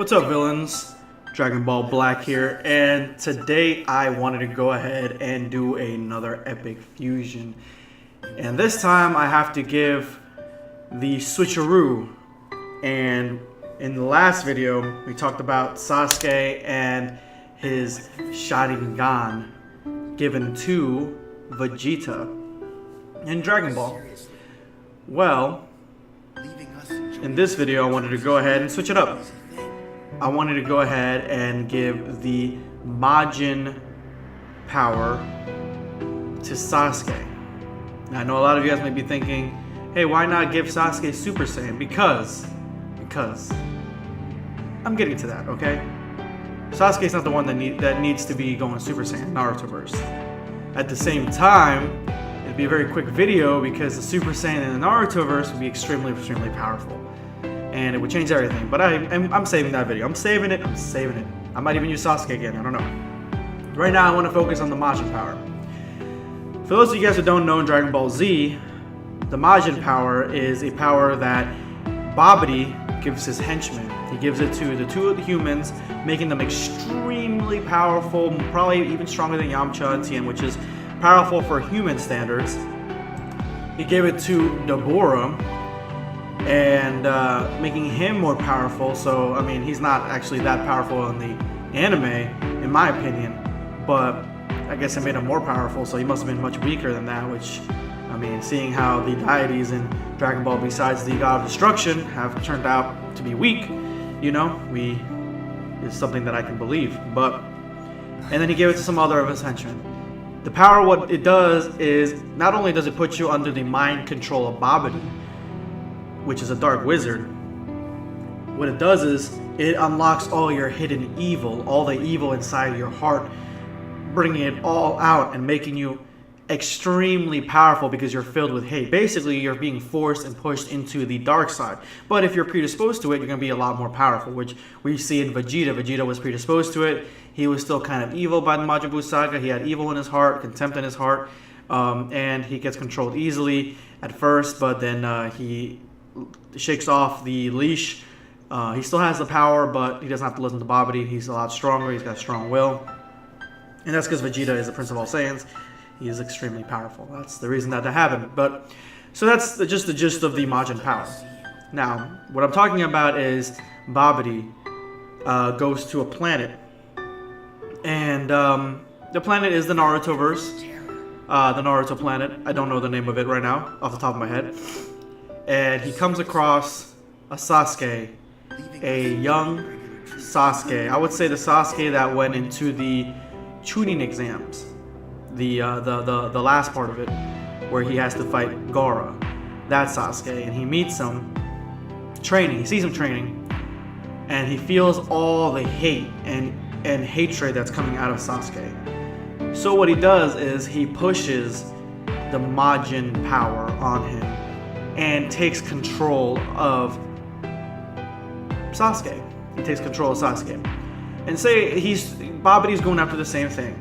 What's up, villains? Dragon Ball Black here, and today I wanted to go ahead and do another epic fusion. And this time I have to give the switcheroo. And in the last video, we talked about Sasuke and his Sharingan given to Vegeta in Dragon Ball. Well, in this video I wanted to go ahead and switch it up. I wanted to go ahead and give the Majin power to Sasuke. Now, I know a lot of you guys might be thinking, hey, why not give Sasuke Super Saiyan? Because I'm getting to that, okay? Sasuke's not the one that needs to be going Super Saiyan Narutoverse. At the same time, it'd be a very quick video because the Super Saiyan in the Narutoverse would be extremely powerful. And it would change everything. But I'm saving that video. I'm saving it. I might even use Sasuke again. I don't know. Right now, I want to focus on the Majin power. For those of you guys who don't know in Dragon Ball Z, the Majin power is a power that Babidi gives his henchmen. He gives it to the two of the humans, making them extremely powerful, probably even stronger than Yamcha and Tien, which is powerful for human standards. He gave it to Dabura, and making him more powerful. So I mean, he's not actually that powerful in the anime, in my opinion, but I guess it made him more powerful, so he must have been much weaker than that, which, I mean, seeing how the deities in Dragon Ball besides the God of Destruction have turned out to be weak, you know, is something that I can believe. But and then he gave it to some other of his henchmen. The power, what it does is, not only does it put you under the mind control of Babidi, which is a dark wizard, what it does is it unlocks all your hidden evil, all the evil inside your heart, bringing it all out and making you extremely powerful because you're filled with hate. Basically, you're being forced and pushed into the dark side. But if you're predisposed to it, you're going to be a lot more powerful, which we see in Vegeta. Vegeta was predisposed to it. He was still kind of evil by the Majin Buu saga. He had evil in his heart, contempt in his heart, and he gets controlled easily at first, but then he shakes off the leash. He still has the power, but he doesn't have to listen to Babidi. He's a lot stronger. He's got strong will. And that's because Vegeta is the Prince of all Saiyans. He is extremely powerful. That's the reason that happened. But so that's just the gist of the Majin power. Now, what I'm talking about is Babidi goes to a planet. And the planet is the Narutoverse. The Naruto planet. I don't know the name of it right now, off the top of my head. And he comes across a Sasuke, a young Sasuke. I would say the Sasuke that went into the chunin exams, the last part of it, where he has to fight Koro. That Sasuke, and he meets him training. He sees him training, and he feels all the hate and hatred that's coming out of Sasuke. So what he does is he pushes the Majin power on him and takes control of Sasuke. He takes control of Sasuke. And say Babidi's going after the same thing.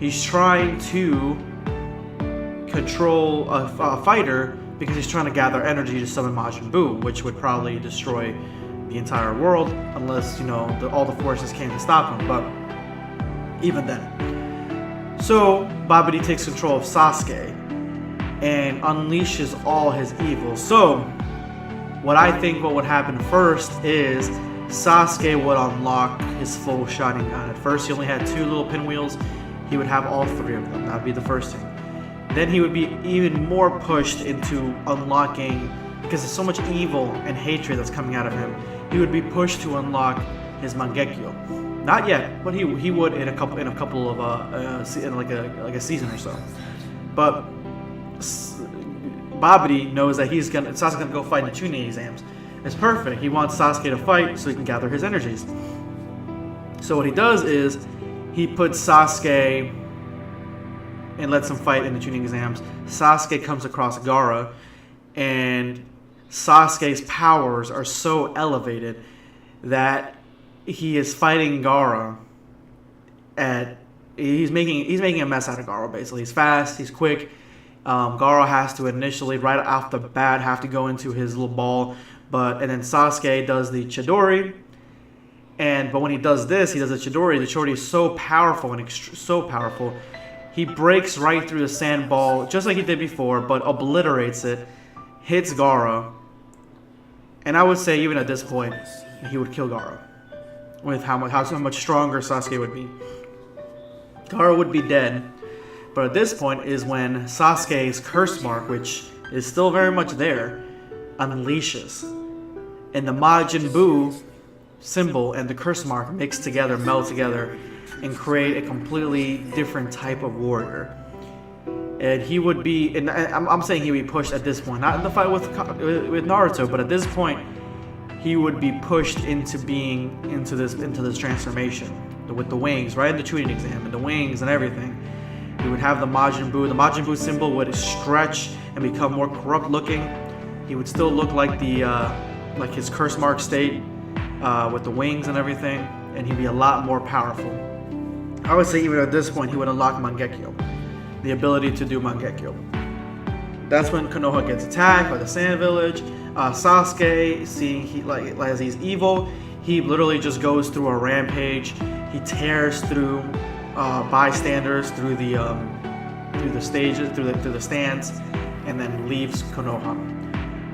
He's trying to control a fighter because he's trying to gather energy to summon Majin Buu, which would probably destroy the entire world unless, you know, all the forces came to stop him. But even then. So Babidi takes control of Sasuke and unleashes all his evil. So what I think what would happen first is Sasuke would unlock his full Sharingan. At first he only had 2 little pinwheels. He would have all 3 of them. That would be the first thing. Then he would be even more pushed into unlocking, because there's so much evil and hatred that's coming out of him, he would be pushed to unlock his Mangekyo. Not yet, but he would in a couple of in like a season or so. But Babidi knows that Sasuke's gonna go fight in the chunin exams. It's perfect. He wants Sasuke to fight so he can gather his energies. So what he does is he puts Sasuke and lets him fight in the chunin exams. Sasuke comes across Gaara, and Sasuke's powers are so elevated that he is fighting Gaara he's making a mess out of Gaara, basically. He's fast, he's quick. Gaara has to initially, right off the bat, have to go into his little ball, and then Sasuke does the Chidori, But when he does this, he does a Chidori. The Chidori is so powerful and so powerful. He breaks right through the sand ball, just like he did before, but obliterates it, hits Gaara. And I would say even at this point, he would kill Gaara. With how much stronger Sasuke would be. Gaara would be dead. But at this point is when Sasuke's curse mark, which is still very much there, unleashes. And the Majin Buu symbol and the curse mark mix together, meld together, and create a completely different type of warrior. And he would be, and I'm saying he would be pushed at this point, not in the fight with Naruto, but at this point, he would be pushed into being into this transformation with the wings, right in the chunin exam, and the wings and everything. He would have the Majin Buu. The Majin Buu symbol would stretch and become more corrupt looking. He would still look like like his curse mark state with the wings and everything, and he'd be a lot more powerful. I would say even at this point he would unlock Mangekyo, the ability to do Mangekyo. That's when Konoha gets attacked by the Sand Village. Sasuke, seeing as he's evil, he literally just goes through a rampage. He tears through bystanders, through the stages, through the stands, and then leaves Konoha.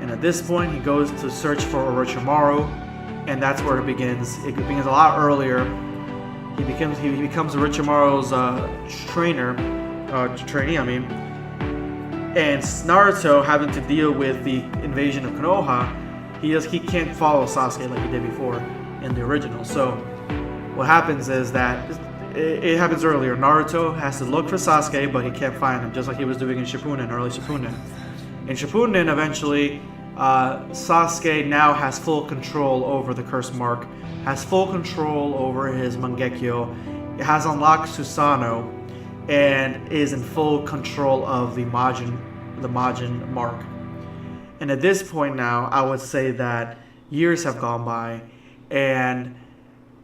And at this point, he goes to search for Orochimaru, and that's where it begins. It begins a lot earlier. He becomes Orochimaru's trainee. And Naruto, having to deal with the invasion of Konoha, he can't follow Sasuke like he did before in the original. So what happens is that it happens earlier. Naruto has to look for Sasuke, but he can't find him, just like he was doing in Shippuden, early Shippuden. In Shippuden, eventually, Sasuke now has full control over the curse mark, has full control over his Mangekyo, has unlocked Susanoo, and is in full control of the Majin mark. And at this point now, I would say that years have gone by, and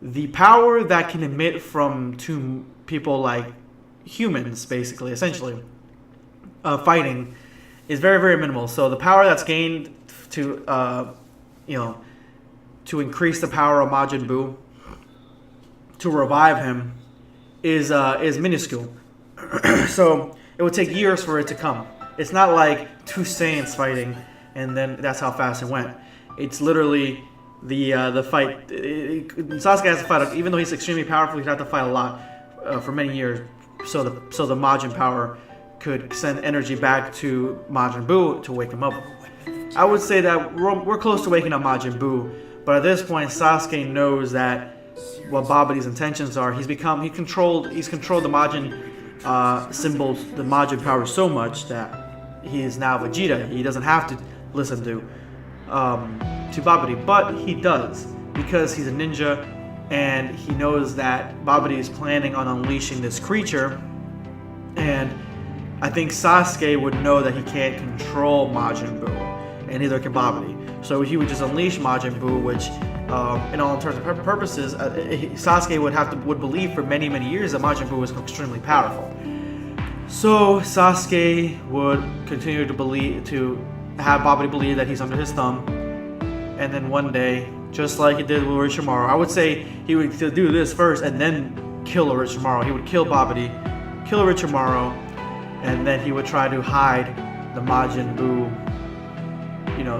the power that can emit from two people like humans, basically, essentially, fighting, is very, very minimal. So the power that's gained to increase the power of Majin Buu, to revive him, is minuscule. So it would take years for it to come. It's not like two Saiyans fighting, and then that's how fast it went. It's literally the fight. Sasuke has to fight, even though he's extremely powerful. He'd have to fight a lot for many years, so the Majin power could send energy back to Majin Buu to wake him up. I would say that we're close to waking up Majin Buu, but at this point, Sasuke knows that what Babidi's intentions are. He's controlled the Majin symbols, the Majin power, so much that he is now Vegeta. He doesn't have to listen to Babidi, but he does, because he's a ninja, and he knows that Babidi is planning on unleashing this creature, and I think Sasuke would know that he can't control Majin Buu, and neither can Babidi. So he would just unleash Majin Buu, which, in all intents and purposes, Sasuke would believe for many, many years that Majin Buu was extremely powerful. So Sasuke would continue to have Babidi believe that he's under his thumb, and then one day, just like he did with Orochimaru, I would say he would do this first and then kill Orochimaru. He would kill Babidi, kill Orochimaru, and then he would try to hide the Majin Buu,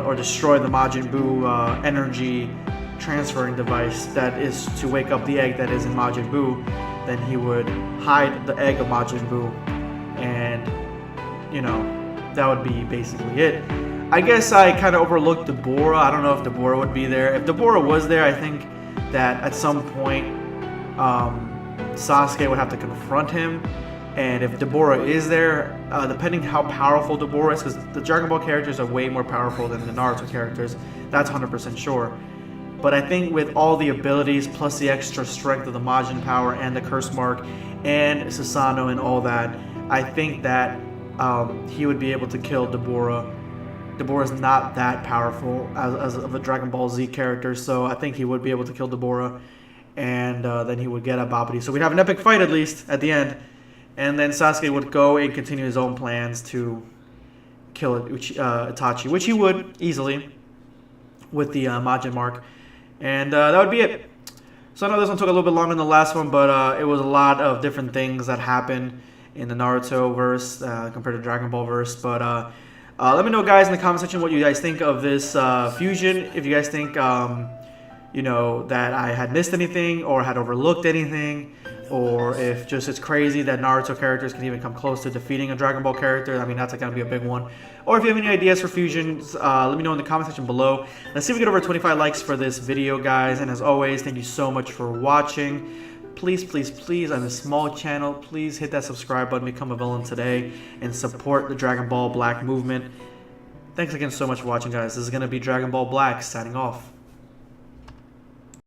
or destroy the Majin Buu energy transferring device that is to wake up the egg that is in Majin Buu. Then he would hide the egg of Majin Buu, and that would be basically it. I guess I kind of overlooked Dabura. I don't know if Dabura would be there. If Dabura was there, I think that at some point Sasuke would have to confront him. And if Dabura is there, depending how powerful Dabura is, because the Dragon Ball characters are way more powerful than the Naruto characters, that's 100% sure. But I think with all the abilities, plus the extra strength of the Majin power and the Curse Mark and Susanoo and all that, I think that he would be able to kill Dabura. Dabura is not that powerful as of a Dragon Ball Z character, so I think he would be able to kill Dabura, and then he would get at Babidi. So we'd have an epic fight at least at the end. And then Sasuke would go and continue his own plans to kill Itachi, which he would easily with the Majin mark. And that would be it. So I know this one took a little bit longer than the last one, but it was a lot of different things that happened in the Naruto verse compared to Dragon Ball verse. But let me know, guys, in the comment section what you guys think of this fusion. If you guys think, you know, that I had missed anything or had overlooked anything, or if just it's crazy that Naruto characters can even come close to defeating a Dragon Ball character. I mean, that's going to be a big one. Or if you have any ideas for fusions, let me know in the comment section below. Let's see if we get over 25 likes for this video, guys. And as always, thank you so much for watching. Please, please, please, on this small channel, please hit that subscribe button, become a villain today, and support the Dragon Ball Black movement. Thanks again so much for watching, guys. This is going to be Dragon Ball Black signing off.